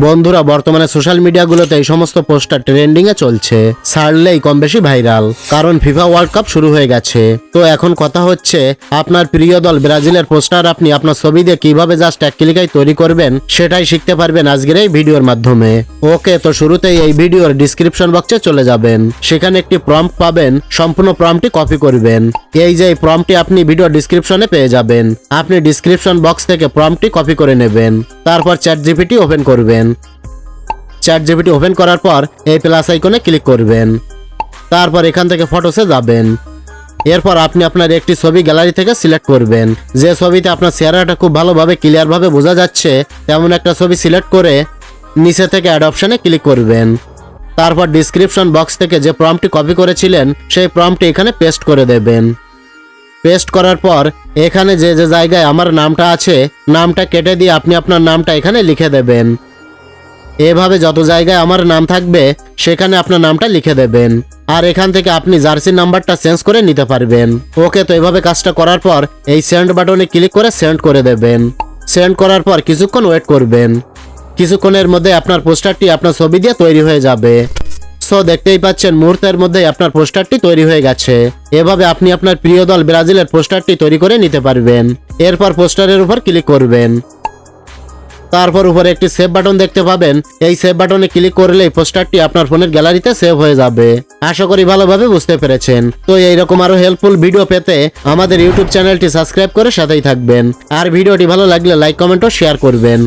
বন্ধুরা, বর্তমানে সোশ্যাল মিডিয়াগুলোতে এই সমস্ত পোস্টার ট্রেন্ডিং এ চলছে, ছাড়লেই কম বেশি ভাইরাল। কারণ ফিফা ওয়ার্ল্ড কাপ শুরু হয়ে গেছে। তো এখন কথা হচ্ছে, আপনার প্রিয় দল ব্রাজিলের পোস্টার আপনি আপনার ছবি দিয়ে কিভাবে জাস্ট এক ক্লিকায় তৈরি করবেন সেটাই শিখতে পারবেন আজকের এই ভিডিওর মাধ্যমে। ওকে, তো শুরুতেই এই ভিডিওর ডিসক্রিপশন বক্সে চলে যাবেন। সেখানে একটি প্রম্পট পাবেন, সম্পূর্ণ প্রম্পটটি কপি করবেন। এই যে প্রম্পটটি আপনি ভিডিও ডিসক্রিপশনে পেয়ে যাবেন। আপনি ডিসক্রিপশন বক্স থেকে প্রম্পটটি কপি করে নেবেন। তারপর চ্যাটজিপিটি ওপেন করবেন। চ্যাটজিপিটি ওপেন করার পর এই প্লাস আইকনে ক্লিক করবেন। তারপর এখান থেকে ফটোসে যাবেন। এরপর আপনি আপনার একটি ছবি গ্যালারি থেকে সিলেক্ট করবেন। যে ছবিতে আপনার চেহারাটা খুব ভালোভাবে ক্লিয়ারভাবে বোঝা যাচ্ছে তেমন একটা ছবি সিলেক্ট করে নিচে থেকে অ্যাড অপশনে ক্লিক করবেন। তারপর ডিসক্রিপশন বক্স থেকে যে প্রম্পটটি কপি করেছিলেন সেই প্রম্পটটি এখানে পেস্ট করে দেবেন। পেস্ট করার পর এখানে যে যে জায়গায় আমার নামটা আছে নামটা কেটে দিয়ে আপনি আপনার নামটা এখানে লিখে দেবেন। এভাবে যত জায়গায় আমার নাম থাকবে সেখানে আপনার নামটা লিখে দেবেন। আর এখান থেকে আপনি জার্সির নাম্বারটা চেঞ্জ করে নিতে পারবেন। ওকে, তো এভাবে কাজটা করার পর এই সেন্ড বাটনে ক্লিক করে সেন্ড করে দেবেন। সেন্ড করার পর কিছুক্ষণ ওয়েট করবেন। কিছুক্ষণের মধ্যে আপনার পোস্টারটি আপনার ছবি দিয়ে তৈরি হয়ে যাবে। সো দেখতেই পাচ্ছেন মুহূর্তের মধ্যেই আপনার পোস্টারটি তৈরি হয়ে গেছে। এভাবে আপনি আপনার প্রিয় দল ব্রাজিলের পোস্টারটি তৈরি করে নিতে পারবেন। এরপর পোস্টারের উপর ক্লিক করবেন। তারপর উপরে একটি সেভ বাটন দেখতে পাবেন। এই সেভ বাটনে ক্লিক করলেই পোস্টারটি আপনার ফোনের গ্যালারিতে সেভ হয়ে যাবে। আশা করি ভালোভাবে বুঝতে পেরেছেন। তো এইরকম আরো হেল্পফুল ভিডিও পেতে আমাদের ইউটিউব চ্যানেলটি সাবস্ক্রাইব করে সাথেই থাকবেন। আর ভিডিওটি ভালো লাগলে লাইক, কমেন্ট ও শেয়ার করবেন।